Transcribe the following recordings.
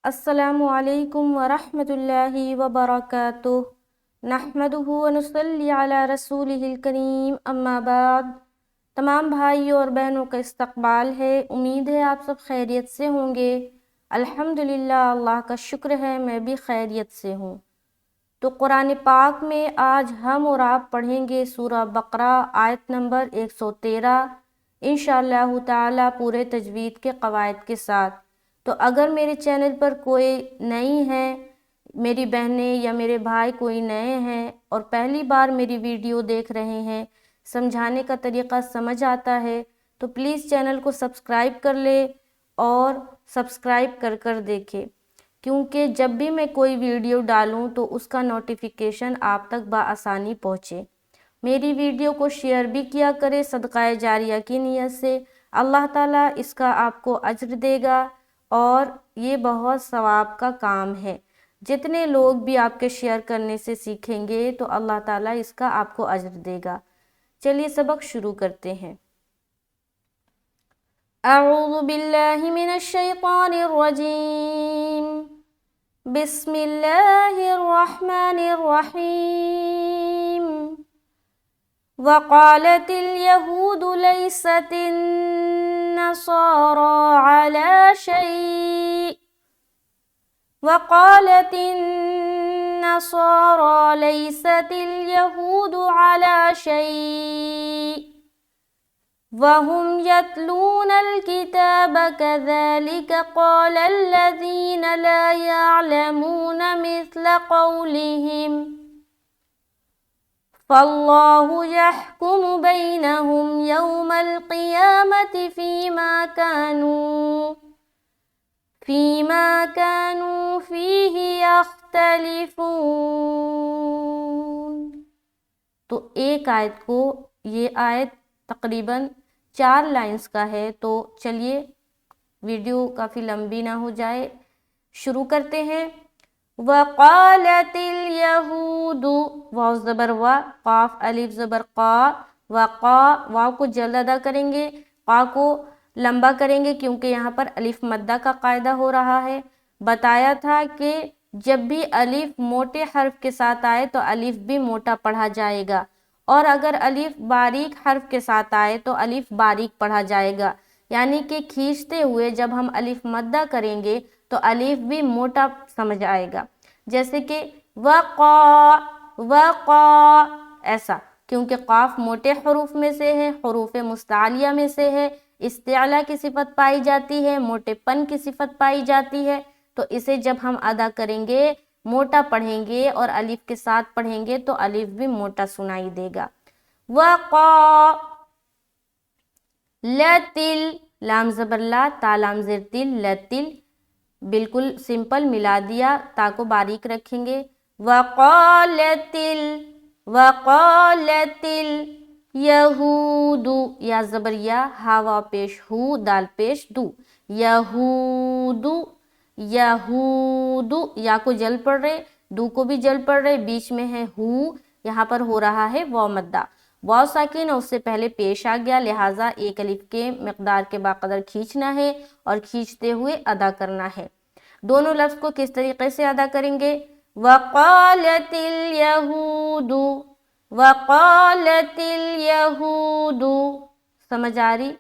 السلام علیکم ورحمۃ اللہ وبرکاتہ نحمدہ ونصلی علی رسولہ الکریم اما بعد۔ تمام بھائیوں اور بہنوں کا استقبال ہے، امید ہے آپ سب خیریت سے ہوں گے۔ الحمدللہ، اللہ کا شکر ہے میں بھی خیریت سے ہوں۔ تو قرآن پاک میں آج ہم اور آپ پڑھیں گے سورہ بقرہ آیت نمبر 113 انشاءاللہ تعالی پورے تجوید کے قواعد کے ساتھ۔ تو اگر میرے چینل پر کوئی نئی ہے، میری بہنیں یا میرے بھائی کوئی نئے ہیں اور پہلی بار میری ویڈیو دیکھ رہے ہیں، سمجھانے کا طریقہ سمجھ آتا ہے تو پلیز چینل کو سبسکرائب کر لے اور سبسکرائب کر کر دیکھے، کیونکہ جب بھی میں کوئی ویڈیو ڈالوں تو اس کا نوٹیفیکیشن آپ تک بآسانی پہنچے۔ میری ویڈیو کو شیئر بھی کیا کرے صدقہ جاریہ کی نیت سے، اللہ تعالیٰ اس کا آپ کو اجر دے گا اور یہ بہت ثواب کا کام ہے۔ جتنے لوگ بھی آپ کے شیئر کرنے سے سیکھیں گے تو اللہ تعالیٰ اس کا آپ کو اجر دے گا۔ چلیے سبق شروع کرتے ہیں۔ اعوذ باللہ من الشیطان الرجیم، بسم اللہ الرحمن الرحیم۔ وقالت اليهود ليست النصارى على شيء وقالت النصارى ليست اليهود على شيء وهم يتلون الكتاب كذلك قال الذين لا يعلمون مثل قولهم فالله يحكم بينهم يوم القيامة فيما كانوا فيه يختلفون۔ تو ایک آیت کو، یہ آیت تقریباً 4 لائنز کا ہے، تو چلیے ویڈیو کافی لمبی نہ ہو جائے، شروع کرتے ہیں۔ وقالت اليہود، واو زبر وا، قاف الف زبر قا، وقا، واو کو جلد ادا کریں گے، قا کو لمبا کریں گے کیونکہ یہاں پر الف مدہ کا قاعدہ ہو رہا ہے۔ بتایا تھا کہ جب بھی الف موٹے حرف کے ساتھ آئے تو الف بھی موٹا پڑھا جائے گا، اور اگر الف باریک حرف کے ساتھ آئے تو الف باریک پڑھا جائے گا، یعنی کہ کھینچتے ہوئے جب ہم الف مدہ کریں گے تو الف بھی موٹا سمجھ آئے گا، جیسے کہ وقا، وقا، ایسا، کیونکہ قاف موٹے حروف میں سے ہے، حروف مستعلیہ میں سے ہے، استعلا کی صفت پائی جاتی ہے، موٹے پن کی صفت پائی جاتی ہے، تو اسے جب ہم ادا کریں گے موٹا پڑھیں گے اور الف کے ساتھ پڑھیں گے تو الف بھی موٹا سنائی دے گا۔ وقا لتل، لام زبر لا، تا لام زیر تل، لتل، بالکل سمپل ملا دیا، تا کو باریک رکھیں گے۔ وقالت یہود، یا زبر یا، ہا وا پیش ہو، دال پیش دو، یہود، یہود، یا کو جل پڑ رہے، دو کو بھی جل پڑ رہے، بیچ میں ہے ہو، یہاں پر ہو رہا ہے واو مدہ، واو ساکن اس سے پہلے پیش آ گیا، لہٰذا ایک الف کے مقدار کے باقدر کھینچنا ہے اور کھینچتے ہوئے ادا کرنا ہے۔ دونوں لفظ کو کس طریقے سے ادا کریں گے؟ وقالت الیہود، وقالت الیہود، سمجھ آ رہی؟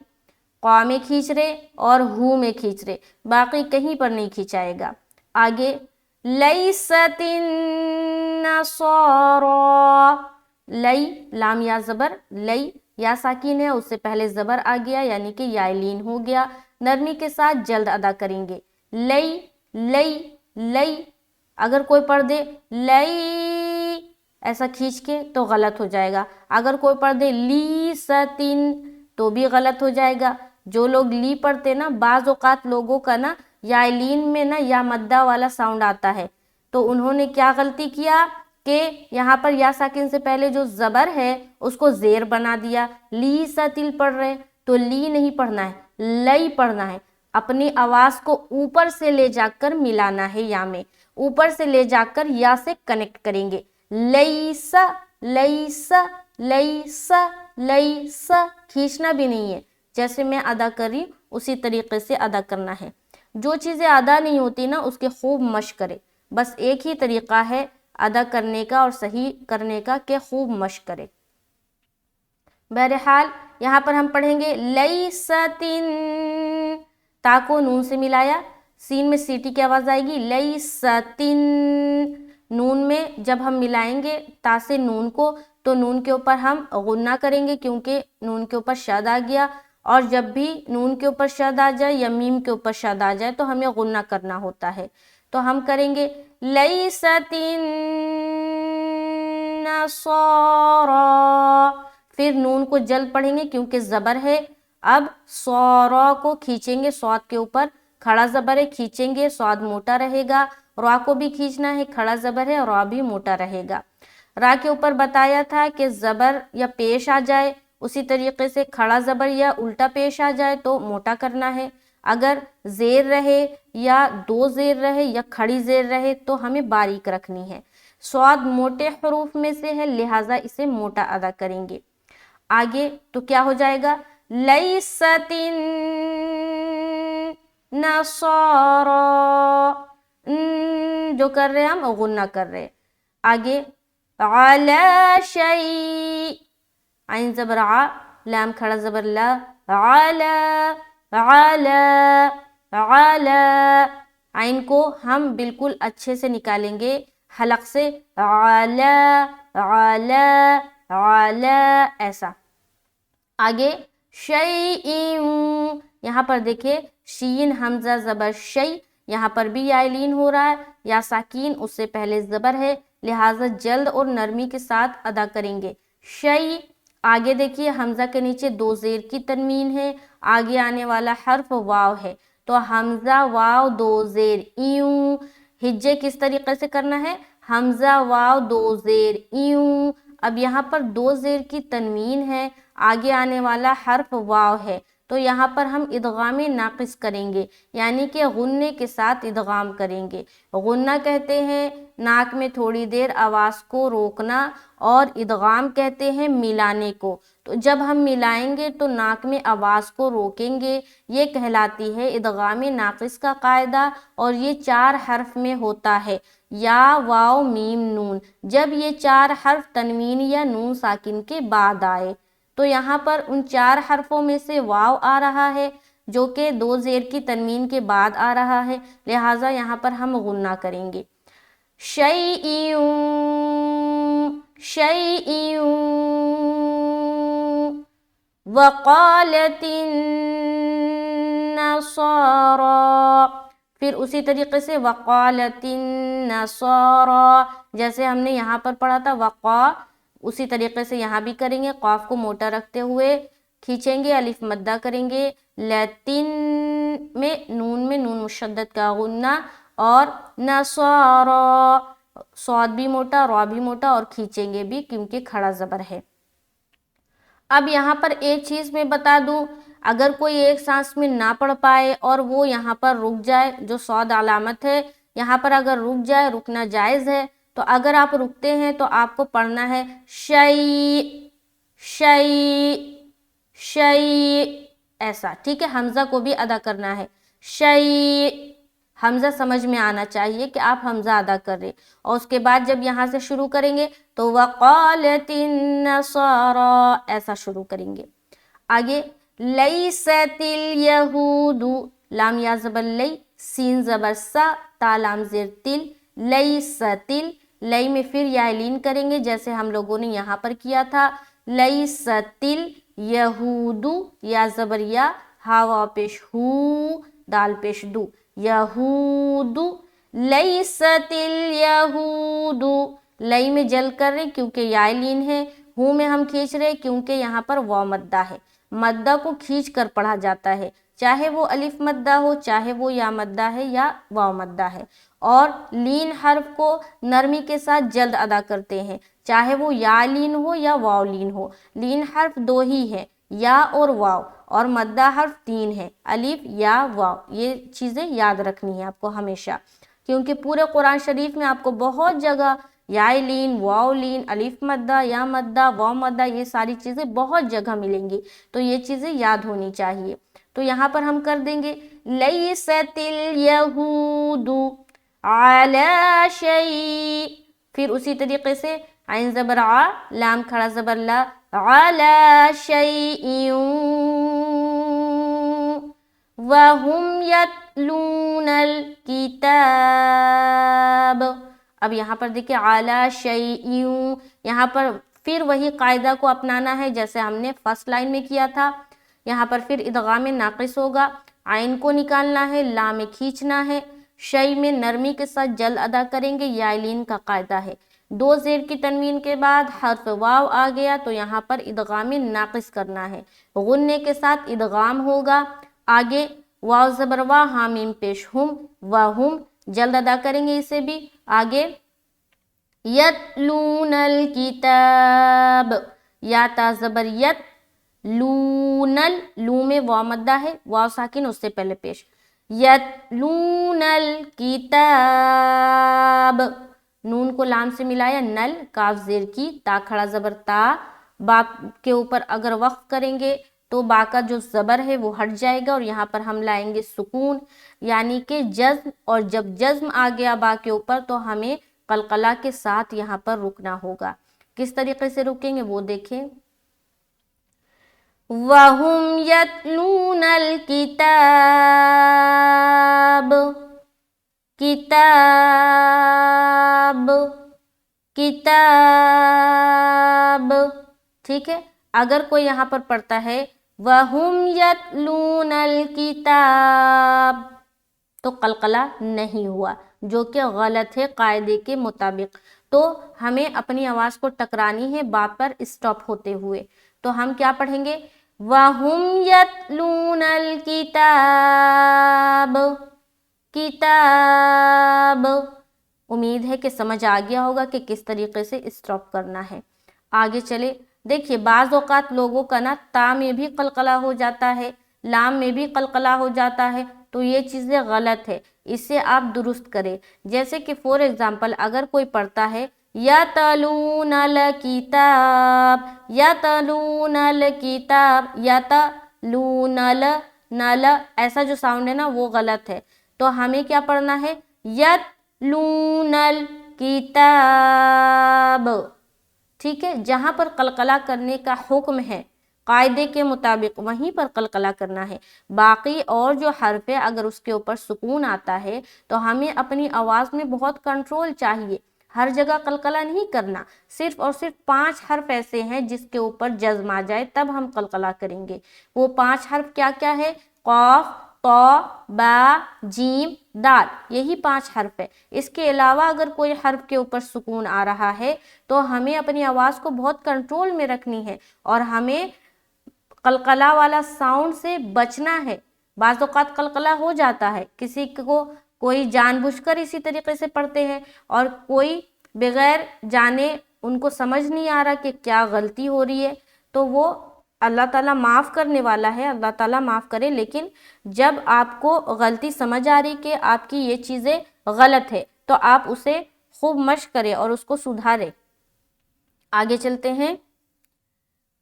قا میں کھینچ رہے اور ہو میں کھینچ رہے، باقی کہیں پر نہیں کھینچائے گا۔ آگے لیست النصارى، لئی، لام یا زبر، لئی، یا ساکین ہے اس سے پہلے زبر آ گیا یعنی کہ یا لین ہو گیا، نرمی کے ساتھ جلد ادا کریں گے۔ لئی، لئی، لئی، اگر کوئی پڑھ دے لئی ایسا کھینچ کے تو غلط ہو جائے گا، اگر کوئی پڑھ دے لی ستن تو بھی غلط ہو جائے گا۔ جو لوگ لی پڑھتے نا، بعض اوقات لوگوں کا نا یا لین میں نا یا مدہ والا ساؤنڈ آتا ہے، تو انہوں نے کیا غلطی کیا کہ یہاں پر یا ساکن سے پہلے جو زبر ہے اس کو زیر بنا دیا، لی ستل پڑھ رہے تو لی نہیں پڑھنا ہے، لئی پڑھنا ہے، اپنی آواز کو اوپر سے لے جا کر ملانا ہے، یا میں اوپر سے لے جا کر یا سے کنیکٹ کریں گے، لیس، لیس، لیس، لیس، کھینچنا بھی نہیں ہے، جیسے میں ادا کر رہی اسی طریقے سے ادا کرنا ہے۔ جو چیزیں ادا نہیں ہوتی نا اس کے خوب مشق کرے، بس ایک ہی طریقہ ہے ادا کرنے کا اور صحیح کرنے کا کہ خوب مشق کرے۔ بہرحال یہاں پر ہم پڑھیں گے لیستن، تا کو نون سے ملایا، سین میں سیٹی کی آواز آئے گی، لیستن، نون میں جب ہم ملائیں گے تا سے نون کو تو نون کے اوپر ہم غنہ کریں گے کیونکہ نون کے اوپر شد آ گیا، اور جب بھی نون کے اوپر شد آ جائے یا میم کے اوپر شد آ جائے تو ہمیں غنہ کرنا ہوتا ہے، تو ہم کریں گے لیستن نصارا، پھر نون کو جلد پڑھیں گے کیونکہ زبر ہے، اب صورا کو کھینچیں گے، صاد کے اوپر کھڑا زبر ہے، کھینچیں گے، صاد موٹا رہے گا، را کو بھی کھینچنا ہے، کھڑا زبر ہے، را بھی موٹا رہے گا۔ را کے اوپر بتایا تھا کہ زبر یا پیش آ جائے، اسی طریقے سے کھڑا زبر یا الٹا پیش آ جائے تو موٹا کرنا ہے، اگر زیر رہے یا دو زیر رہے یا کھڑی زیر رہے تو ہمیں باریک رکھنی ہے۔ صاد موٹے حروف میں سے ہے لہٰذا اسے موٹا ادا کریں گے۔ آگے تو کیا ہو جائے گا، لیستن نصارا، جو کر رہے ہیں ہم غنہ کر رہے ہیں۔ آگے علی شیء، عین زبر ع، لام کھڑا زبر لا، علی، علی، علی، عین کو ہم بالکل اچھے سے نکالیں گے حلق سے، علی، علی، علی، ایسا۔ آگے شیء، یہاں پر دیکھیں شین حمزہ زبر شی، یہاں پر بھی یا لین ہو رہا ہے، یا ساکین اس سے پہلے زبر ہے لہٰذا جلد اور نرمی کے ساتھ ادا کریں گے، شی۔ آگے دیکھیے حمزہ کے نیچے دو زیر کی تنوین ہے، آگے آنے والا حرف واو ہے تو حمزہ واو دو زیر ایوں، ہجے کس طریقے سے کرنا ہے، حمزہ واو دو زیر ایوں، اب یہاں پر دو زیر کی تنوین ہے، آگے آنے والا حرف واو ہے تو یہاں پر ہم ادغام ناقص کریں گے، یعنی کہ غنے کے ساتھ ادغام کریں گے۔ غنہ کہتے ہیں ناک میں تھوڑی دیر آواز کو روکنا، اور ادغام کہتے ہیں ملانے کو، تو جب ہم ملائیں گے تو ناک میں آواز کو روکیں گے، یہ کہلاتی ہے ادغام ناقص کا قاعدہ، اور یہ 4 حرف میں ہوتا ہے، یا واو میم نون، جب یہ 4 حرف تنوین یا نون ساکن کے بعد آئے تو یہاں پر ان 4 حرفوں میں سے واو آ رہا ہے جو کہ دو زیر کی تنوین کے بعد آ رہا ہے، لہٰذا یہاں پر ہم غنہ کریں گے، شیء، شیء، وقالت النصارى، پھر اسی طریقے سے وقالت النصارى، جیسے ہم نے یہاں پر پڑھا تھا وقا، اسی طریقے سے یہاں بھی کریں گے، قاف کو موٹا رکھتے ہوئے کھینچیں گے، الف مدہ کریں گے، لیتن میں نون مشدد کا غنہ، اور نصارا، صاد بھی موٹا، را بھی موٹا، اور کھینچیں گے بھی کیونکہ کھڑا زبر ہے۔ اب یہاں پر ایک چیز میں بتا دوں، اگر کوئی ایک سانس میں نہ پڑھ پائے اور وہ یہاں پر رک جائے، جو صاد علامت ہے یہاں پر اگر رک جائے، رکنا جائز ہے، تو اگر آپ رکتے ہیں تو آپ کو پڑھنا ہے شیء، شیء، شیء، ایسا، ٹھیک ہے، حمزہ کو بھی ادا کرنا ہے، شیء، حمزہ سمجھ میں آنا چاہیے کہ آپ حمزہ ادا کر رہے، اور اس کے بعد جب یہاں سے شروع کریں گے تو وقالت النصارى، ایسا شروع کریں گے۔ آگے لیست الیہود، لام یا زبر لی، سین زبر سا، تا لام زیر تل، لیست، لئی میں پھر یا لین کریں گے جیسے ہم لوگوں نے یہاں پر کیا تھا، لیست الیہود، یا زبر یا، ہا واو پیش ہو، دال پیش دو، یہود، لیست الیہود، لئی میں جل کر رہے کیونکہ یا لین ہے، ہوں میں ہم کھینچ رہے کیونکہ یہاں پر واو مدہ ہے، مدہ کو کھینچ کر پڑھا جاتا ہے، چاہے وہ الف مدہ ہو، چاہے وہ یا مدہ ہے یا واو مدہ ہے، اور لین حرف کو نرمی کے ساتھ جلد ادا کرتے ہیں، چاہے وہ یا لین ہو یا واو لین ہو، لین حرف دو ہی ہے، یا اور واو، اور مدہ حرف 3 ہے، الف یا واو، یہ چیزیں یاد رکھنی ہے آپ کو ہمیشہ، کیونکہ پورے قرآن شریف میں آپ کو بہت جگہ یا لین، واو لین، الف مدہ، یا مدہ، واو مدہ، یہ ساری چیزیں بہت جگہ ملیں گی، تو یہ چیزیں یاد ہونی چاہیے۔ تو یہاں پر ہم کر دیں گے لیست الیہود علی شیء، پھر اسی طریقے سے عین زبر ع، لام کھڑا زبر لا، علی شیء وَهُمْ يَتْلُونَ الْكِتَابَ۔ اب یہاں پر دیکھیں عَلَى شَيْءٍ، یہاں پر پھر وہی قاعدہ کو اپنانا ہے جیسے ہم نے فرسٹ لائن میں کیا تھا۔ یہاں پر پھر ادغام ناقص ہوگا، عین کو نکالنا ہے، لا میں کھینچنا ہے، شیء میں نرمی کے ساتھ جل ادا کریں گے، یا لین کا قاعدہ ہے۔ دو زیر کی تنوین کے بعد حرف واو آ گیا تو یہاں پر ادغام ناقص کرنا ہے، غنے کے ساتھ ادغام ہوگا۔ آگے واو زبر وا، ہاں میم پیش ہم، وہم جلد ادا کریں گے اسے بھی۔ آگے یتلون الکتاب، یا تا زبر یت، لونل، لو میں واو مدہ ہے، واو ساکن اس سے پہلے پیش، یتلون الکتاب، نون کو لام سے ملایا، نل، کاف زیر کی، تا کھڑا زبر تا، با کے اوپر اگر وقف کریں گے تو با کا جو زبر ہے وہ ہٹ جائے گا اور یہاں پر ہم لائیں گے سکون یعنی کہ جزم، اور جب جزم آ گیا با کے اوپر تو ہمیں قلقلہ کے ساتھ یہاں پر رکنا ہوگا۔ کس طریقے سے رکیں گے وہ دیکھیں، وَهُمْ يَتْلُونَ الْكِتَابَ، کتاب، کتاب، ٹھیک ہے۔ اگر کوئی یہاں پر پڑھتا ہے وَهُمْ يَتْلُونَ الْكِتَابَ تو قلقلہ نہیں ہوا، جو کہ غلط ہے قاعدے کے مطابق۔ تو ہمیں اپنی آواز کو ٹکرانی ہے با پر اسٹاپ ہوتے ہوئے، تو ہم کیا پڑھیں گے، وَهُمْ يَتْلُونَ الْكِتَابَ، کتاب۔ امید ہے کہ سمجھ آ گیا ہوگا کہ کس طریقے سے اسٹاپ کرنا ہے۔ آگے چلے، دیکھیے بعض اوقات لوگوں کا نا تا میں بھی قلقلہ ہو جاتا ہے، لام میں بھی قلقلہ ہو جاتا ہے، تو یہ چیزیں غلط ہے، اسے آپ درست کریں۔ جیسے کہ فور ایگزامپل اگر کوئی پڑھتا ہے یَتَلُونَ الْکِتَابَ، یَتَلُونَ الْکِتَابَ، یَتَلُونَ نَل، ایسا جو ساؤنڈ ہے نا وہ غلط ہے، تو ہمیں کیا پڑھنا ہے، یَتْلُونَ الْکِتَابَ، ٹھیک ہے۔ جہاں پر قلقلہ کرنے کا حکم ہے قاعدے کے مطابق وہیں پر قلقلہ کرنا ہے۔ باقی اور جو حرف ہے اگر اس کے اوپر سکون آتا ہے تو ہمیں اپنی آواز میں بہت کنٹرول چاہیے، ہر جگہ قلقلہ نہیں کرنا، صرف اور صرف 5 حرف ایسے ہیں جس کے اوپر جزم آ جائے تب ہم قلقلہ کریں گے۔ وہ 5 حرف کیا کیا ہے، قاف، طا، با، جیم، دال، یہی 5 حرف ہے۔ اس کے علاوہ اگر کوئی حرف کے اوپر سکون آ رہا ہے تو ہمیں اپنی آواز کو بہت کنٹرول میں رکھنی ہے اور ہمیں قلقلہ والا ساؤنڈ سے بچنا ہے۔ بعض اوقات قلقلہ ہو جاتا ہے، کسی کو کوئی جان بوجھ کر اسی طریقے سے پڑھتے ہیں اور کوئی بغیر جانے ان کو سمجھ نہیں آ رہا کہ کیا غلطی ہو رہی ہے، تو وہ اللہ تعالیٰ معاف کرنے والا ہے، اللہ تعالیٰ معاف کرے، لیکن جب آپ کو غلطی سمجھ آ رہی کہ آپ کی یہ چیزیں غلط ہے تو آپ اسے خوب مشق کریں اور اس کو سدھاریں۔ آگے چلتے ہیں،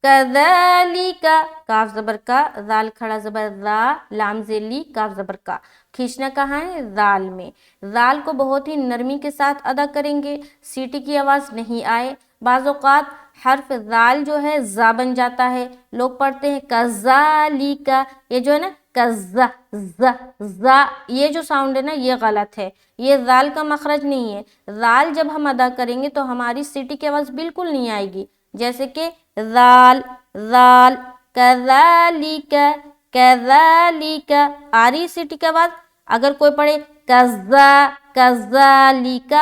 کذالک، کاف زبر کا، ذال کھڑا زبر ذا، لام ذیلی، کاف زبر کا، کھینچنا کہاں ہے، ذال میں۔ ذال کو بہت ہی نرمی کے ساتھ ادا کریں گے، سیٹی کی آواز نہیں آئے۔ بعض اوقات حرف ذال جو ہے زا بن جاتا ہے، لوگ پڑھتے ہیں کذالک، یہ جو ہے نا کذا زا، یہ جو ساؤنڈ ہے نا یہ غلط ہے، یہ ذال کا مخرج نہیں ہے۔ ذال جب ہم ادا کریں گے تو ہماری سیٹی کی آواز بالکل نہیں آئے گی، جیسے کہ ذال، ذال، کذالک، کذالک، آ رہی سیٹی کی آواز۔ اگر کوئی پڑھے کذا، کذالک،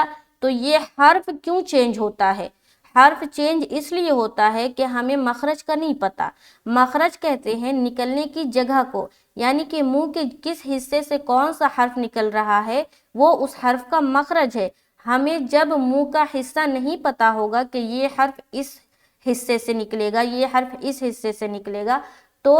تو یہ حرف کیوں چینج ہوتا ہے، حرف چینج اس لیے ہوتا ہے کہ ہمیں مخرج کا نہیں پتا۔ مخرج کہتے ہیں نکلنے کی جگہ کو، یعنی کہ منہ کے کس حصے سے کون سا حرف نکل رہا ہے وہ اس حرف کا مخرج ہے۔ ہمیں جب منہ کا حصہ نہیں پتا ہوگا کہ یہ حرف اس حصے سے نکلے گا، یہ حرف اس حصے سے نکلے گا، تو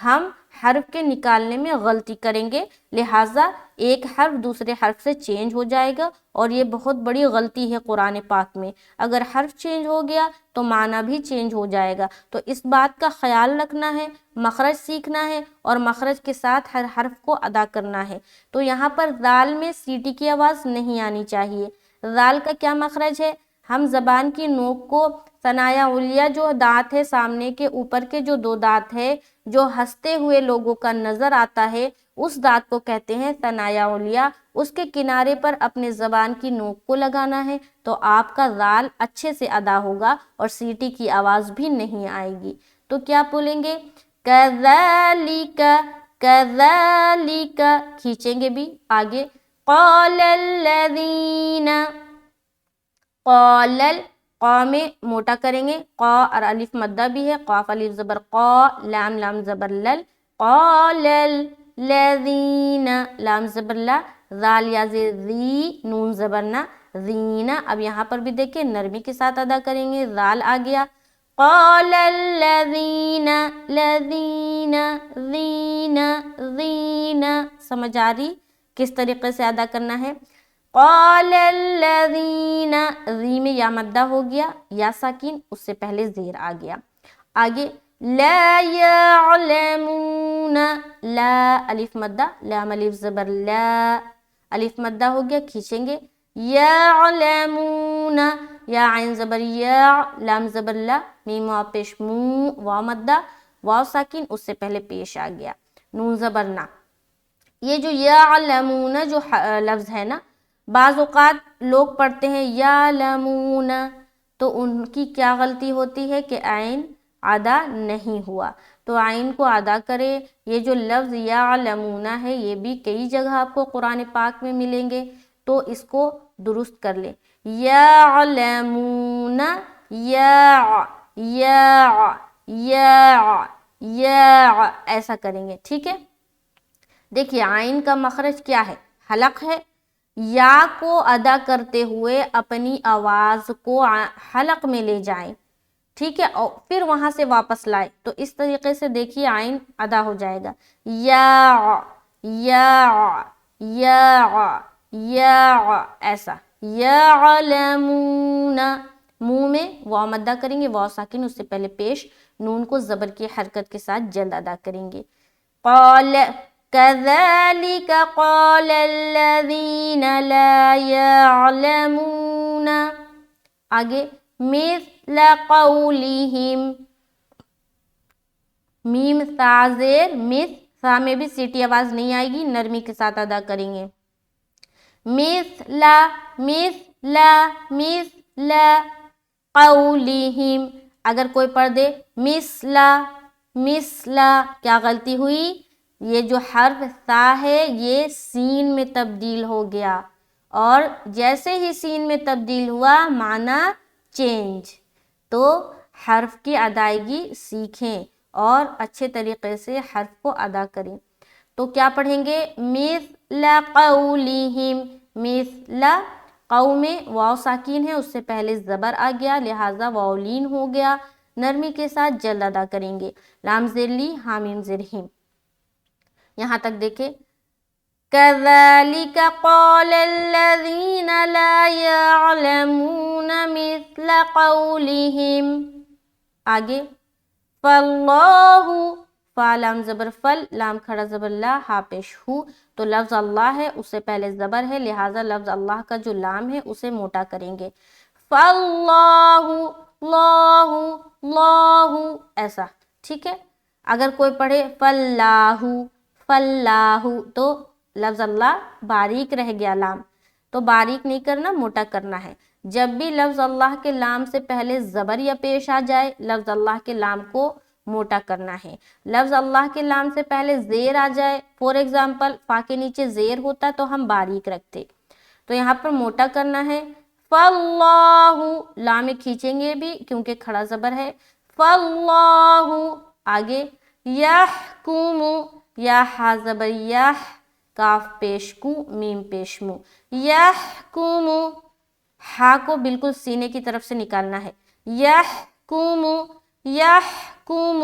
ہم حرف کے نکالنے میں غلطی کریں گے، لہٰذا ایک حرف دوسرے حرف سے چینج ہو جائے گا، اور یہ بہت بڑی غلطی ہے قرآن پاک میں۔ اگر حرف چینج ہو گیا تو معنی بھی چینج ہو جائے گا، تو اس بات کا خیال رکھنا ہے، مخرج سیکھنا ہے اور مخرج کے ساتھ ہر حرف کو ادا کرنا ہے۔ تو یہاں پر ذال میں سیٹی کی آواز نہیں آنی چاہیے۔ ذال کا کیا مخرج ہے؟ ہم زبان کی نوک کو ثنایا علیہ جو دانت ہے سامنے کے اوپر کے جو دو دانت ہے جو ہنستے ہوئے لوگوں کا نظر آتا ہے، اس دانت کو کہتے ہیں ثنایا علیہ۔ اس کے کنارے پر اپنے زبان کی نوک کو لگانا ہے، تو آپ کا ذال اچھے سے ادا ہوگا اور سیٹی کی آواز بھی نہیں آئے گی۔ تو کیا بولیں گے؟ کذالک، کذالک کھینچیں گے بھی آگے۔ قال الذین، قال، قا میں موٹا کریں گے، قا اور الف مدہ بھی ہے، قاف الف زبر قا، لام لام زبر لل، قال الذین، لام زبر لا، ذال یا ذی، نون زبر نا، ذین۔ اب یہاں پر بھی دیکھیں نرمی کے ساتھ ادا کریں گے، ذال آ گیا، قال الذین، لذین، ذین، ذین، سمجھ آ رہی کس طریقے سے ادا کرنا ہے؟ قال الذین، ذی میں یا مدہ ہو گیا، یا ساکن، اس سے پہلے زیر آ گیا۔ آگے لا یعلمون، لا الف مدہ، لام الف زبر لا، الف مدہ ہو گیا، کھینچیں گے، یعلمون، یا عین زبر یا، لام زبر لا، میم واو پیش مو، واو مدہ، واو ساکن، اس سے پہلے پیش آ گیا، نون زبر نا۔ یہ جو یعلمون جو لفظ ہے نا، بعض اوقات لوگ پڑھتے ہیں یعلمون، تو ان کی کیا غلطی ہوتی ہے کہ عین ادا نہیں ہوا، تو عین کو ادا کرے۔ یہ جو لفظ یعلمون ہے یہ بھی کئی جگہ آپ کو قرآن پاک میں ملیں گے، تو اس کو درست کر لیں، یعلمون، یا، یا، یا، یا، ایسا کریں گے، ٹھیک ہے۔ دیکھیے عین کا مخرج کیا ہے؟ حلق ہے، یا کو ادا کرتے ہوئے اپنی آواز کو حلق میں لے جائیں، ٹھیک ہے، اور پھر وہاں سے واپس لائے، تو اس طریقے سے دیکھیے عین ادا ہو جائے گا، یا، یا، یا، یا، ایسا، یعلمون، منہ میں واو مدہ کریں گے، واو ساکن اس سے پہلے پیش، نون کو زبر کی حرکت کے ساتھ جلد ادا کریں گے۔ قال كذلك قال الذين لا يعلمون، آگے مثل قولهم، میم سا زیر، سا میں بھی سیٹی آواز نہیں آئے گی، نرمی کے ساتھ ادا کریں گے، مثل، مثل، مثل قولهم۔ اگر کوئی پڑھ دے مثل، مثل، کیا غلطی ہوئی؟ یہ جو حرف سا ہے یہ سین میں تبدیل ہو گیا، اور جیسے ہی سین میں تبدیل ہوا معنی چینج، تو حرف کی ادائیگی سیکھیں اور اچھے طریقے سے حرف کو ادا کریں۔ تو کیا پڑھیں گے؟ مثل قولہم، مثل، قو میں واو ساکین ہے، اس سے پہلے زبر آ گیا لہٰذا واولین ہو گیا، نرمی کے ساتھ جلد ادا کریں گے، لام زیر لی، حامیم زیر ہم۔ یہاں تک دیکھیں، كذلك قال الذين لا يعلمون مثل قولهم، آگے فاللہ، فا لام زبر فل، لام کھڑا زبر لا، ہا پیش ہو، تو لفظ اللہ ہے اس سے پہلے زبر ہے لہٰذا لفظ اللہ کا جو لام ہے اسے موٹا کریں گے، فاللہ، اللہ، اللہ، ایسا، ٹھیک ہے۔ اگر کوئی پڑھے فاللہ، فاللہ، تو لفظ اللہ باریک رہ گیا لام، تو باریک نہیں کرنا، موٹا کرنا ہے۔ جب بھی لفظ اللہ کے لام سے پہلے زبر یا پیش آ جائے لفظ اللہ کے لام کو موٹا کرنا ہے۔ لفظ اللہ کے لام سے پہلے زیر آ جائے، فور ایگزامپل فا کے نیچے زیر ہوتا تو ہم باریک رکھتے، تو یہاں پر موٹا کرنا ہے، فاللہ، لام کھینچیں گے بھی کیونکہ کھڑا زبر ہے، فاللہ، آگے یحکم، یا ہا زبر یح، کاف پیش کو، میم پیش مو، یحکم، ہا کو بالکل سینے کی طرف سے نکالنا ہے، یحکم، یحکم،